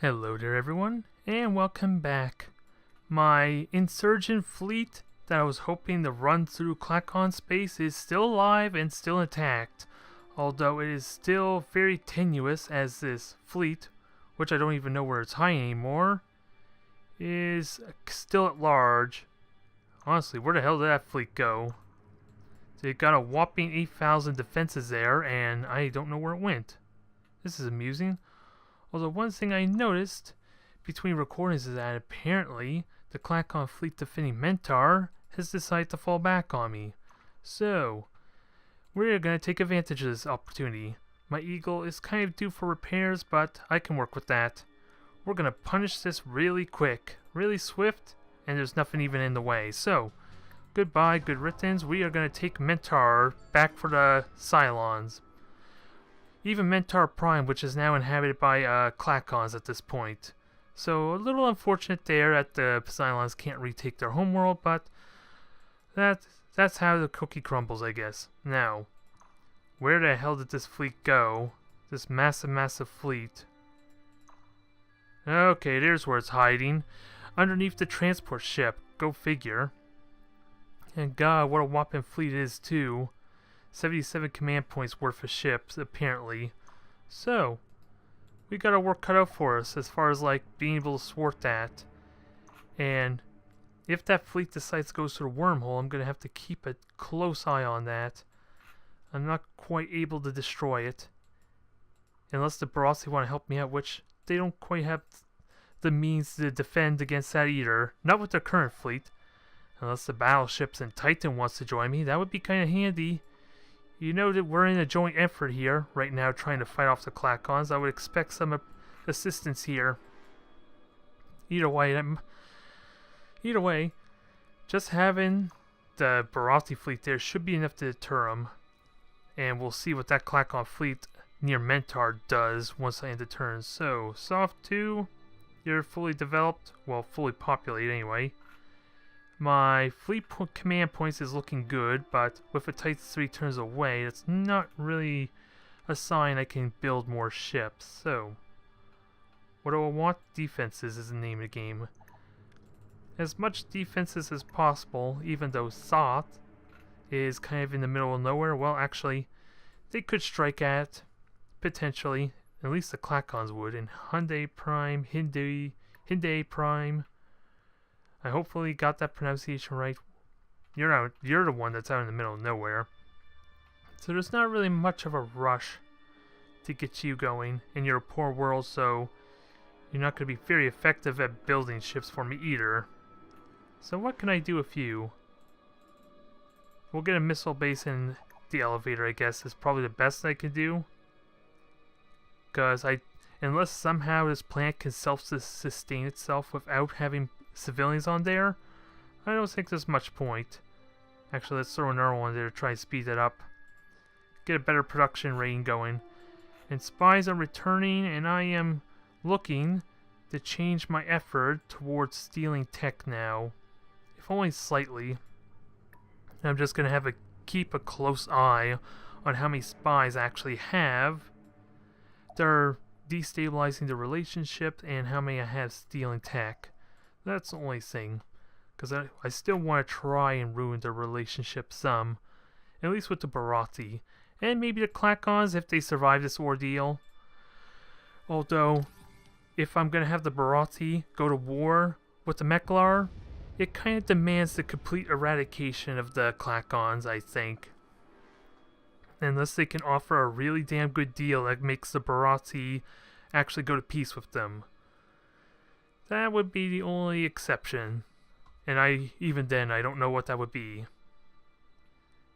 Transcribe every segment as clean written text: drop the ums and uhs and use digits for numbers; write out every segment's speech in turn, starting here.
Hello there everyone, and welcome back. My insurgent fleet that I was hoping to run through Klackon space is still alive and still intact, although it is still very tenuous as this fleet, which I don't even know where it's hiding anymore, is still at large. Honestly, where the hell did that fleet go? They got a whopping 8,000 defenses there, and I don't know where it went. This is amusing. Although one thing I noticed between recordings is that apparently the Klackon fleet defending Mentar has decided to fall back on me. So, we're going to take advantage of this opportunity. My Eagle is kind of due for repairs, but I can work with that. We're going to punish this really quick, really swift, and there's nothing even in the way. So, goodbye, good riddance. We are going to take Mentar back for the Cylons. Even Mentar Prime, which is now inhabited by Klackons at this point. So a little unfortunate there that the Cylons can't retake their homeworld, but that's how the cookie crumbles, I guess. Now, where the hell did this fleet go? This massive fleet. Okay, there's where it's hiding. Underneath the transport ship. Go figure. And God, what a whopping fleet it is too. 77 command points worth of ships, apparently. So, we got our work cut out for us as far as like being able to thwart that. And if that fleet decides to go through the wormhole, I'm going to have to keep a close eye on that. I'm not quite able to destroy it. Unless the Barassi want to help me out, which they don't quite have the means to defend against that either. Not with their current fleet. Unless the battleships and Titan wants to join me, that would be kind of handy. You know that we're in a joint effort here right now trying to fight off the Klackons. I would expect some assistance here. Either way, just having the Barassi fleet there should be enough to deter them. And we'll see what that Klackon fleet near Mentar does once I end the turn. So, Soft 2, you're fully developed. Well, fully populated anyway. My fleet command points is looking good, but with a Titan 3 turns away, that's not really a sign I can build more ships. So, what do I want? Defenses is the name of the game. As much defenses as possible, even though Thoth is kind of in the middle of nowhere. Well, actually, they could strike at, potentially, at least the Klackons would, in Hyundai Prime, Hyundai Prime. I hopefully got that pronunciation right. You're the one that's out in the middle of nowhere. So there's not really much of a rush to get you going in your poor world, so you're not going to be very effective at building ships for me either. So what can I do with you? We'll get a missile base in the elevator, I guess, is probably the best I can do. Because unless somehow this planet can self-sustain itself without having civilians on there, I don't think there's much point. Actually, let's throw another one there to try and speed that up. Get a better production rating going. And spies are returning, and I am looking to change my effort towards stealing tech now. If only slightly. I'm just going to have to keep a close eye on how many spies I actually have. They're destabilizing the relationship, and how many I have stealing tech. That's the only thing, because I still want to try and ruin the relationship some, at least with the Barassi, and maybe the Klackons if they survive this ordeal. Although, if I'm going to have the Barassi go to war with the Meklar, it kind of demands the complete eradication of the Klackons, I think. Unless they can offer a really damn good deal that makes the Barassi actually go to peace with them. That would be the only exception. And even then, I don't know what that would be.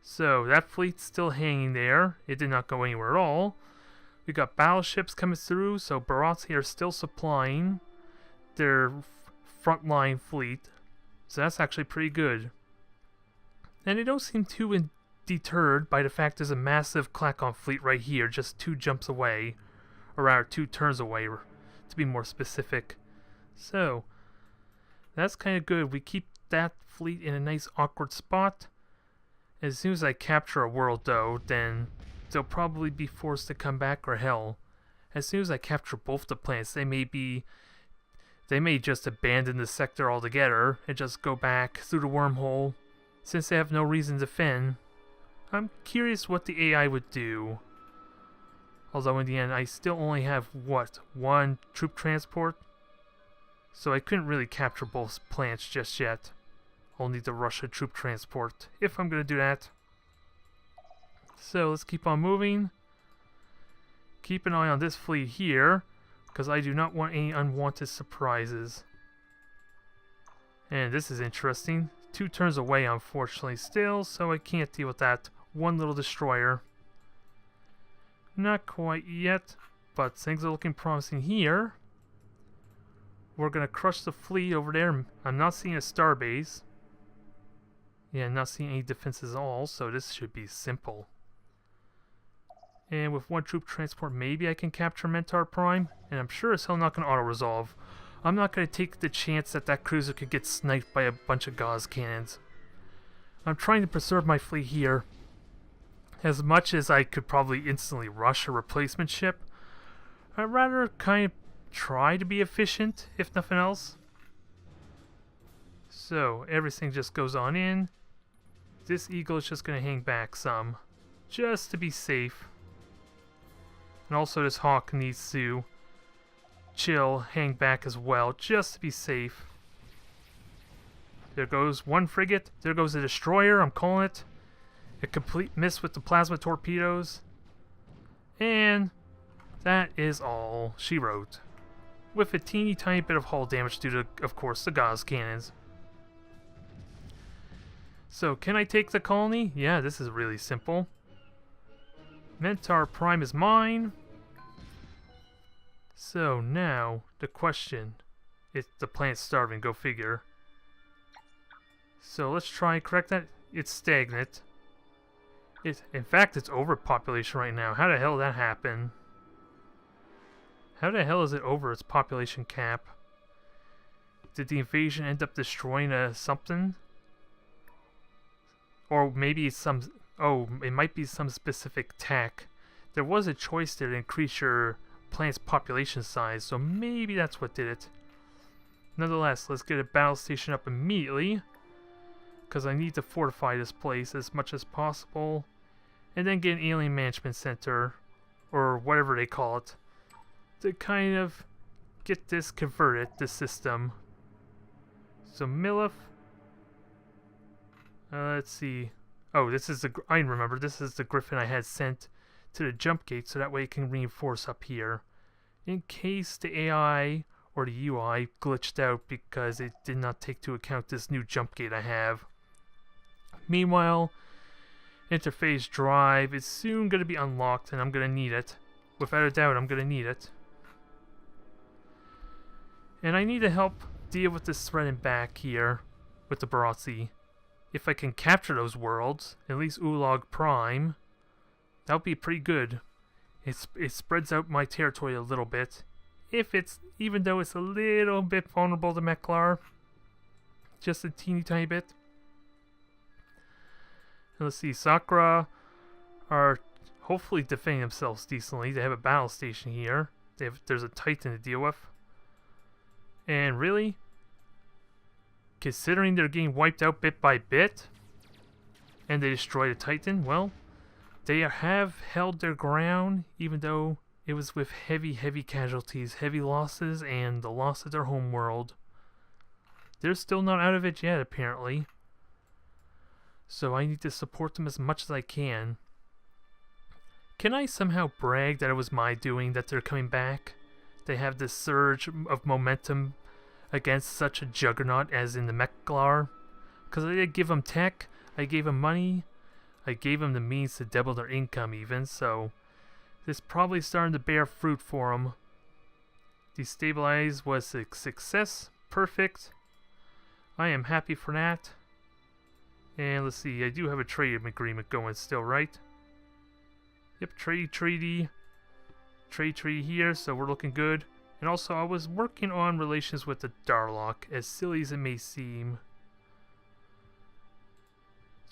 So, that fleet's still hanging there. It did not go anywhere at all. We got battleships coming through, so Barassi are still supplying their frontline fleet. So that's actually pretty good. And they don't seem too deterred by the fact there's a massive Klackon fleet right here, just 2 jumps away. Or rather, 2 turns away, to be more specific. So, that's kind of good. We keep that fleet in a nice awkward spot. As soon as I capture a world though, then they'll probably be forced to come back, or hell, as soon as I capture both the planets, they may just abandon the sector altogether and just go back through the wormhole, since they have no reason to defend. I'm curious what the AI would do. Although in the end, I still only have, what, one troop transport? So I couldn't really capture both planets just yet. I'll need to rush a troop transport if I'm going to do that. So let's keep on moving. Keep an eye on this fleet here, because I do not want any unwanted surprises. And this is interesting. 2 turns away, unfortunately, still, so I can't deal with that one little destroyer. Not quite yet, but things are looking promising here. We're going to crush the fleet over there. I'm not seeing a starbase. Yeah, not seeing any defenses at all, so this should be simple. And with 1 troop transport, maybe I can capture Mentar Prime. And I'm sure as hell not going to auto-resolve. I'm not going to take the chance that that cruiser could get sniped by a bunch of Gauss cannons. I'm trying to preserve my fleet here. As much as I could probably instantly rush a replacement ship, I'd rather kind of try to be efficient, if nothing else. So, everything just goes on in. This Eagle is just going to hang back some, just to be safe. And also this Hawk needs to chill, hang back as well, just to be safe. There goes 1 frigate, there goes a destroyer, I'm calling it. A complete miss with the plasma torpedoes. And that is all she wrote. With a teeny tiny bit of hull damage due to, of course, the Gauss cannons. So, can I take the colony? Yeah, this is really simple. Mentar Prime is mine. So, now, the question. If the planet's starving, go figure. So, let's try and correct that. It's stagnant. In fact, it's overpopulation right now. How the hell did that happen? How the hell is it over its population cap? Did the invasion end up destroying something? Or maybe some... Oh, it might be some specific tech. There was a choice there to increase your planet's population size, so maybe that's what did it. Nonetheless, let's get a battle station up immediately, because I need to fortify this place as much as possible. And then get an alien management center, or whatever they call it, to kind of get this converted, this system. So Milif, let's see. Oh, this is I remember, this is the Griffin I had sent to the jump gate, so that way it can reinforce up here. In case the AI or the UI glitched out because it did not take into account this new jump gate I have. Meanwhile, interface drive is soon going to be unlocked, and I'm going to need it. Without a doubt, I'm going to need it. And I need to help deal with this threat in back here with the Barazzi. If I can capture those worlds, at least Ulag Prime, that would be pretty good. It spreads out my territory a little bit. Even though it's a little bit vulnerable to Meklar. Just a teeny tiny bit. Let's see, Sakura are hopefully defending themselves decently. They have a battle station here. There's a Titan to deal with. And really, considering they're getting wiped out bit by bit, and they destroyed a Titan, well, they have held their ground, even though it was with heavy casualties, heavy losses, and the loss of their homeworld. They're still not out of it yet, apparently. So I need to support them as much as I can. Can I somehow brag that it was my doing that they're coming back? They have this surge of momentum against such a juggernaut as in the Meklar. Because I did give them tech, I gave them money, I gave them the means to double their income even, so this probably starting to bear fruit for them. Destabilize was a success, perfect. I am happy for that. And let's see, I do have a trade agreement going still, right? Yep, trade treaty here, so we're looking good. And also, I was working on relations with the Darlock, as silly as it may seem.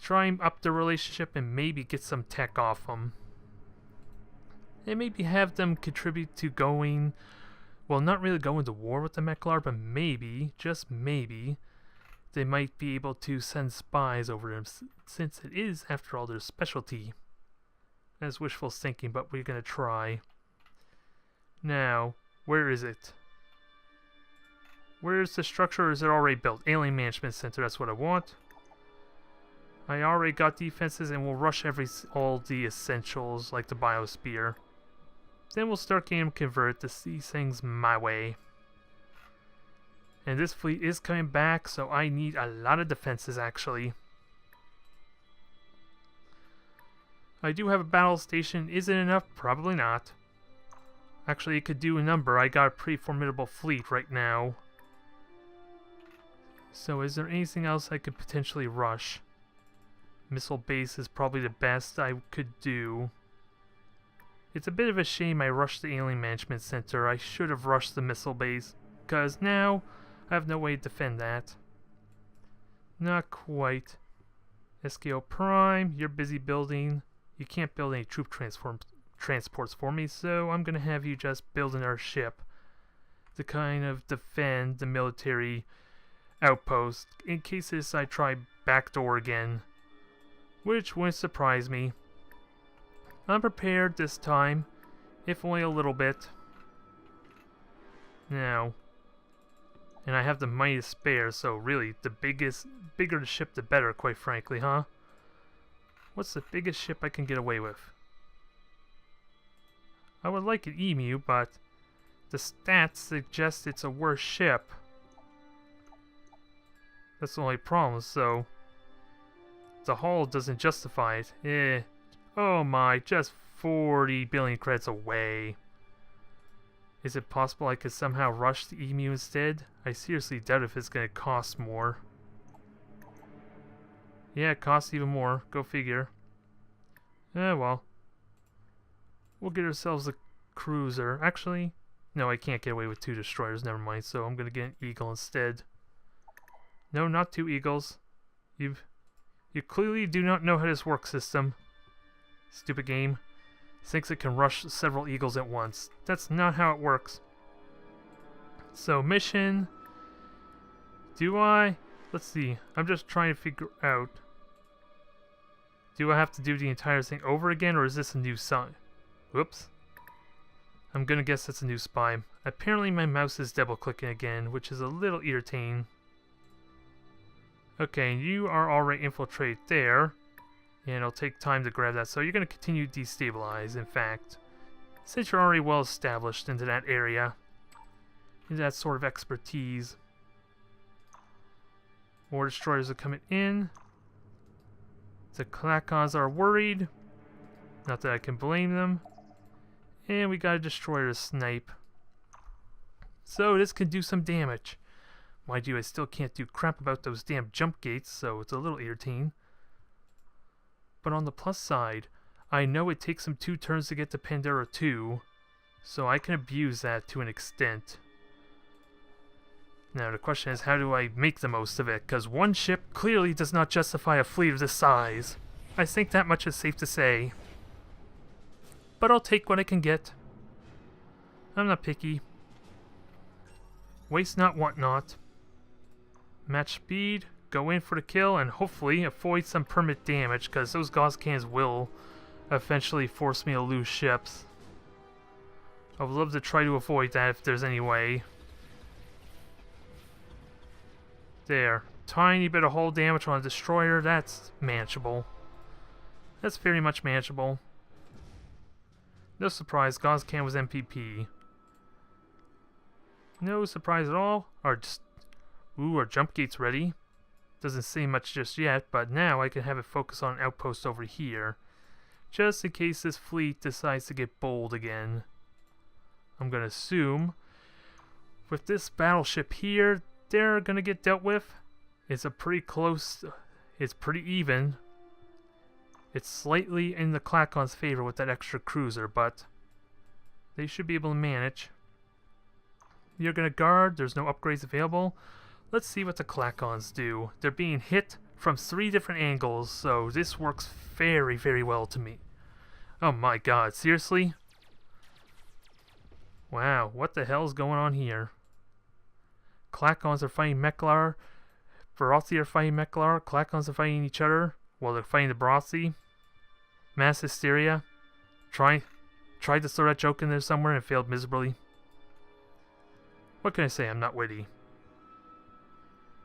Try and up the relationship and maybe get some tech off them. And maybe have them contribute to going, well, not really going to war with the Meklar, but maybe, just maybe, they might be able to send spies over them, since it is, after all, their specialty. That's wishful thinking, but we're going to try. Now, where is it? Where's the structure, or is it already built? Alien Management Center, that's what I want. I already got defenses, and we'll rush all the essentials, like the Biosphere. Then we'll start getting them converted to see things my way. And this fleet is coming back, so I need a lot of defenses, actually. I do have a battle station. Is it enough? Probably not. Actually, it could do a number. I got a pretty formidable fleet right now. So is there anything else I could potentially rush? Missile base is probably the best I could do. It's a bit of a shame I rushed the Alien Management Center. I should have rushed the missile base, because now I have no way to defend that. Not quite. SKO Prime, you're busy building. You can't build any troop transports for me, so I'm going to have you just build another ship to kind of defend the military outpost in case they decide to try backdoor again, which wouldn't surprise me. I'm prepared this time, if only a little bit. Now, and I have the money to spare, so really, bigger the ship the better, quite frankly, huh? What's the biggest ship I can get away with? I would like an Emu, but the stats suggest it's a worse ship. That's the only problem, so the hull doesn't justify it. Oh my, just 40 billion credits away. Is it possible I could somehow rush the Emu instead? I seriously doubt if it's going to cost more. Yeah, it costs even more. Go figure. Well. We'll get ourselves a cruiser. Actually, no, I can't get away with 2 destroyers. Never mind. So I'm going to get an Eagle instead. No, not 2 Eagles. You clearly do not know how this works, system. Stupid game. Thinks it can rush several Eagles at once. That's not how it works. So, mission. Do I? Let's see. I'm just trying to figure out. Do I have to do the entire thing over again, or is this a new sign? Whoops. I'm gonna guess that's a new spy. Apparently my mouse is double clicking again, which is a little irritating. Okay, you are already infiltrated there. And it'll take time to grab that, so you're gonna continue to destabilize, in fact. Since you're already well established into that area. Into that sort of expertise. More destroyers are coming in. The Klackons are worried. Not that I can blame them. And we got a destroyer to snipe. So this can do some damage. Mind you, I still can't do crap about those damn jump gates, so it's a little irritating. But on the plus side, I know it takes them 2 turns to get to Pandora 2, so I can abuse that to an extent. Now the question is, how do I make the most of it? Because 1 ship clearly does not justify a fleet of this size. I think that much is safe to say. But I'll take what I can get. I'm not picky. Waste not, want not. Match speed, go in for the kill, and hopefully avoid some permanent damage, because those Gauss cans will eventually force me to lose ships. I would love to try to avoid that if there's any way. There. Tiny bit of hull damage on a destroyer, that's manageable. That's very much manageable. No surprise, Gauss can was MPP. No surprise at all. Our jump gate's ready. Doesn't say much just yet, but now I can have it focus on an outpost over here. Just in case this fleet decides to get bold again. I'm gonna assume with this battleship here, they're gonna get dealt with. It's a pretty close, it's pretty even. It's slightly in the Klackons' favor with that extra cruiser, but they should be able to manage. You're gonna guard, there's no upgrades available. Let's see what the Klackons do. They're being hit from 3 different angles, so this works very, very well to me. Oh my god, seriously? Wow, what the hell's going on here? Klackons are fighting Meklar. Barothi are fighting Meklar. Klackons are fighting each other. Well, they're fighting the Barothi. Mass hysteria. Tried to throw that joke in there somewhere and failed miserably. What can I say? I'm not witty.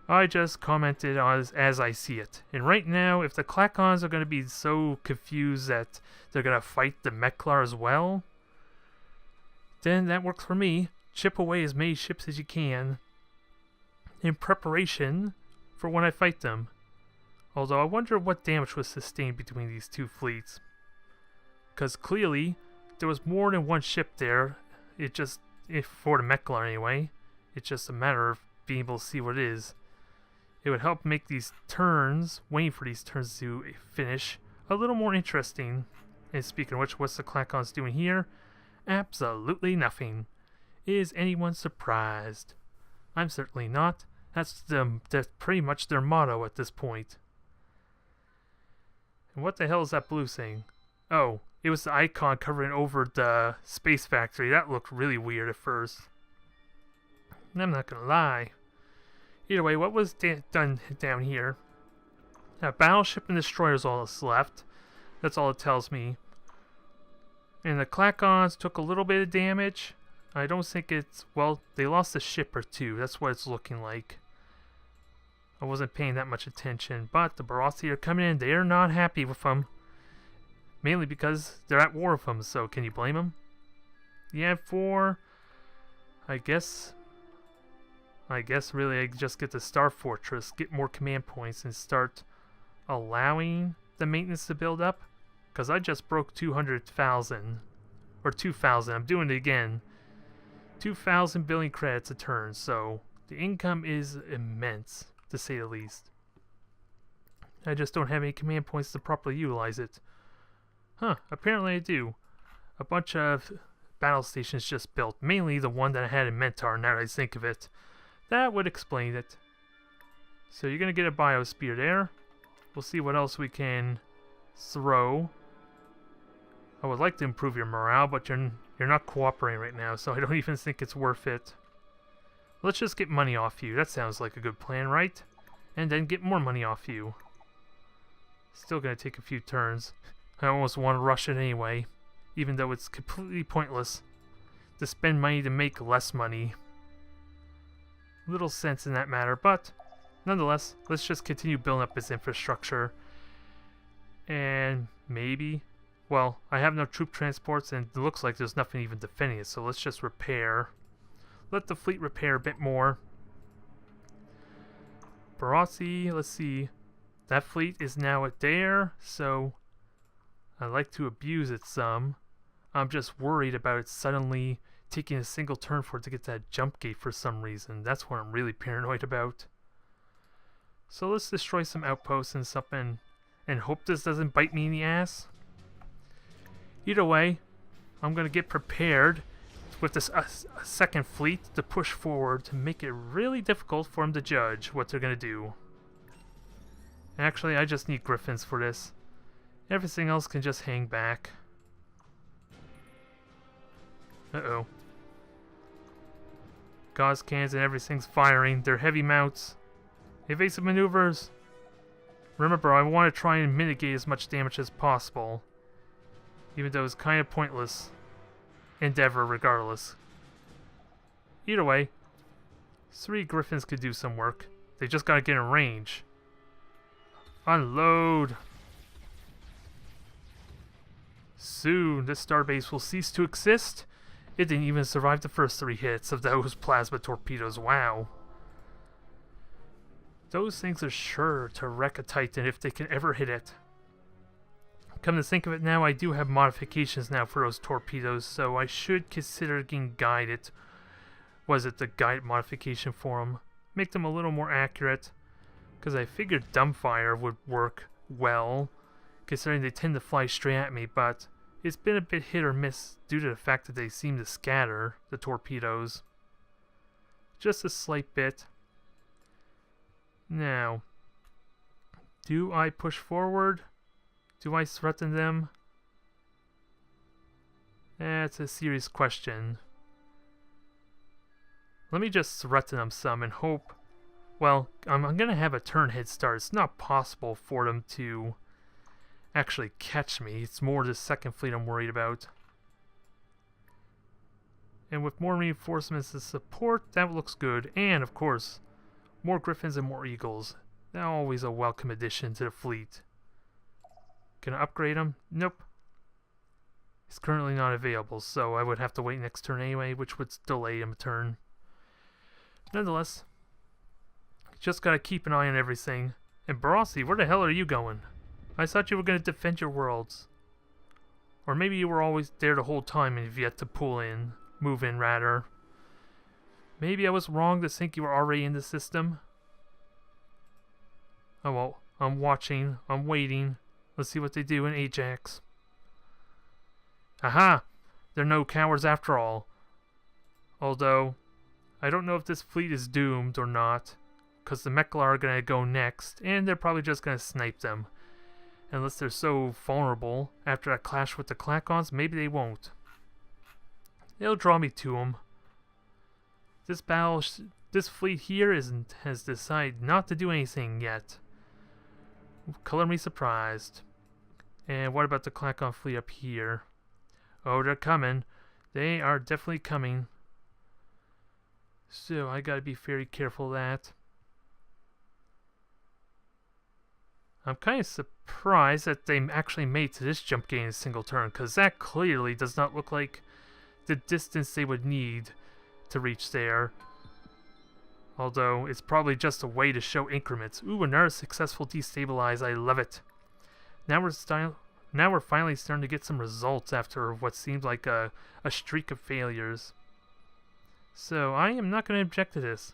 I just commented as I see it. And right now, if the Klackons are going to be so confused that they're going to fight the Meklar as well, then that works for me. Chip away as many ships as you can in preparation for when I fight them. Although I wonder what damage was sustained between these two fleets. Because clearly, there was more than one ship there. For the Meklar anyway. It's just a matter of being able to see what it is. It would help make these turns, waiting for these turns to finish, a little more interesting. And speaking of which, what's the Klackons doing here? Absolutely nothing. Is anyone surprised? I'm certainly not. That's pretty much their motto at this point. And what the hell is that blue thing? Oh, it was the icon covering over the space factory. That looked really weird at first. And I'm not gonna lie. Either way, what was done down here? A battleship and destroyer is all that's left. That's all it tells me. And the Klackons took a little bit of damage. I don't think it's... Well, they lost a ship or two. That's what it's looking like. I wasn't paying that much attention. But the Barothi are coming in. They're not happy with them. Mainly because they're at war with them. So can you blame them? Yeah, I guess really I just get the Star Fortress, get more command points, and start allowing the maintenance to build up. Because I just broke 200,000. Or 2,000. I'm doing it again. 2,000 billion credits a turn. So the income is immense, to say the least. I just don't have any command points to properly utilize it. Huh, apparently I do. A bunch of battle stations just built. Mainly the one that I had in Mentar, now that I think of it. That would explain it. So you're going to get a Biospear there. We'll see what else we can throw. I would like to improve your morale, but you're not cooperating right now, so I don't even think it's worth it. Let's just get money off you. That sounds like a good plan, right? And then get more money off you. Still going to take a few turns. I almost want to rush it anyway, even though it's completely pointless to spend money to make less money. Little sense in that matter, but nonetheless, let's just continue building up this infrastructure. And maybe, well, I have no troop transports and it looks like there's nothing even defending it, so let's just repair. Let the fleet repair a bit more. Barothi, let's see. That fleet is now at there, so I like to abuse it some. I'm just worried about it suddenly taking a single turn for it to get that jump gate for some reason. That's what I'm really paranoid about. So let's destroy some outposts and something and hope this doesn't bite me in the ass. Either way, I'm going to get prepared with this second fleet to push forward to make it really difficult for them to judge what they're going to do. Actually, I just need Griffins for this. Everything else can just hang back. Uh-oh. Gauss cannons and everything's firing. They're heavy mounts. Evasive maneuvers. Remember, I want to try and mitigate as much damage as possible. Even though it's kind of pointless endeavor regardless. Either way, 3 Griffins could do some work. They just gotta get in range. Unload! Soon, this starbase will cease to exist. It didn't even survive the first 3 hits of those plasma torpedoes. Wow. Those things are sure to wreck a Titan if they can ever hit it. Come to think of it now, I do have modifications now for those torpedoes, so I should consider getting guided. Was it the guided modification for them? Make them a little more accurate. Because I figured dumbfire would work well, considering they tend to fly straight at me, but it's been a bit hit or miss due to the fact that they seem to scatter the torpedoes. Just a slight bit. Now, do I push forward? Do I threaten them? That's a serious question. Let me just threaten them some and hope... Well, I'm going to have a turn head start. It's not possible for them to actually catch me. It's more the second fleet I'm worried about. And with more reinforcements to support, that looks good. And, of course, more Griffins and more Eagles. That's always a welcome addition to the fleet. Can I upgrade them? Nope. It's currently not available, so I would have to wait next turn anyway, which would delay him a turn. Nonetheless, just gotta keep an eye on everything. And Barassi, where the hell are you going? I thought you were gonna defend your worlds. Or maybe you were always there the whole time and you've yet to move in rather. Maybe I was wrong to think you were already in the system. Oh well, I'm watching, I'm waiting. Let's see what they do in Ajax. Aha! They're no cowards after all. Although, I don't know if this fleet is doomed or not, because the Meklar are going to go next, and they're probably just going to snipe them. Unless they're so vulnerable after that clash with the Klackons, maybe they won't. They'll draw me to them. This fleet here has decided not to do anything yet. Color me surprised. And what about the Klackon fleet up here? Oh, they're coming. They are definitely coming. So I gotta be very careful of that. I'm kind of surprised that they actually made to this jump gate in a single turn, because that clearly does not look like the distance they would need to reach there. Although, it's probably just a way to show increments. Ooh, another successful destabilize. I love it. Now we're finally starting to get some results after what seemed like a streak of failures. So, I am not going to object to this.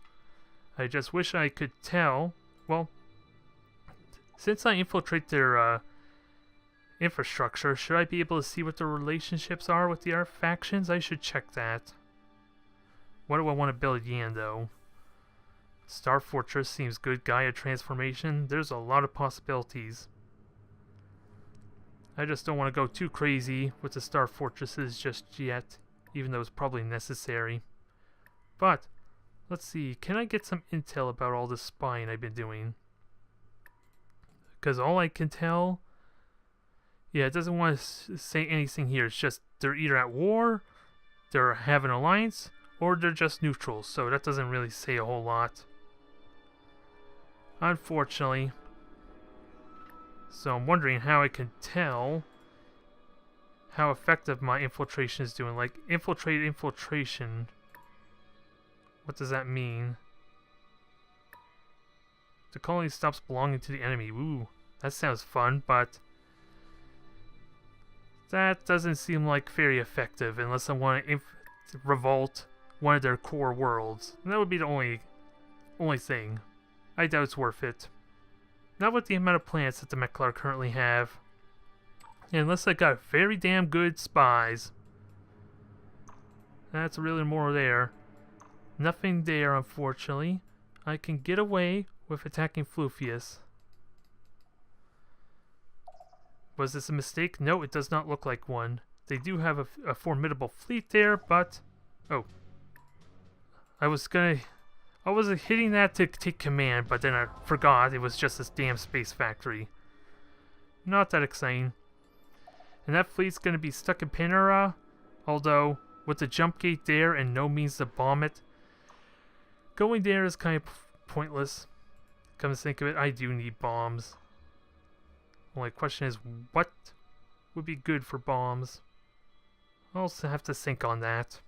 I just wish I could tell... Well, since I infiltrate their infrastructure, should I be able to see what the relationships are with the other factions? I should check that. What do I want to build Yan, though? Star Fortress seems good. Gaia transformation. There's a lot of possibilities. I just don't want to go too crazy with the Star Fortresses just yet, even though it's probably necessary. But, let's see. Can I get some intel about all this spying I've been doing? Because all I can tell... Yeah, it doesn't want to say anything here. It's just they're either at war, they're have an alliance, or they're just neutral. So that doesn't really say a whole lot. Unfortunately. So I'm wondering how I can tell how effective my infiltration is doing. Like, infiltration. What does that mean? The colony stops belonging to the enemy. Ooh, that sounds fun, but that doesn't seem like very effective unless I want to revolt one of their core worlds. And that would be the only thing. I doubt it's worth it. Not with the amount of plants that the Meklar currently have. Unless I got very damn good spies. That's really more there. Nothing there, unfortunately. I can get away with attacking Floofius. Was this a mistake? No, it does not look like one. They do have a formidable fleet there, but... Oh. I was hitting that to take command, but then I forgot it was just this damn space factory. Not that exciting. And that fleet's gonna be stuck in Panera, although with the jump gate there and no means to bomb it, going there is kind of pointless. Come to think of it, I do need bombs. Only question is, what would be good for bombs? I'll also have to think on that.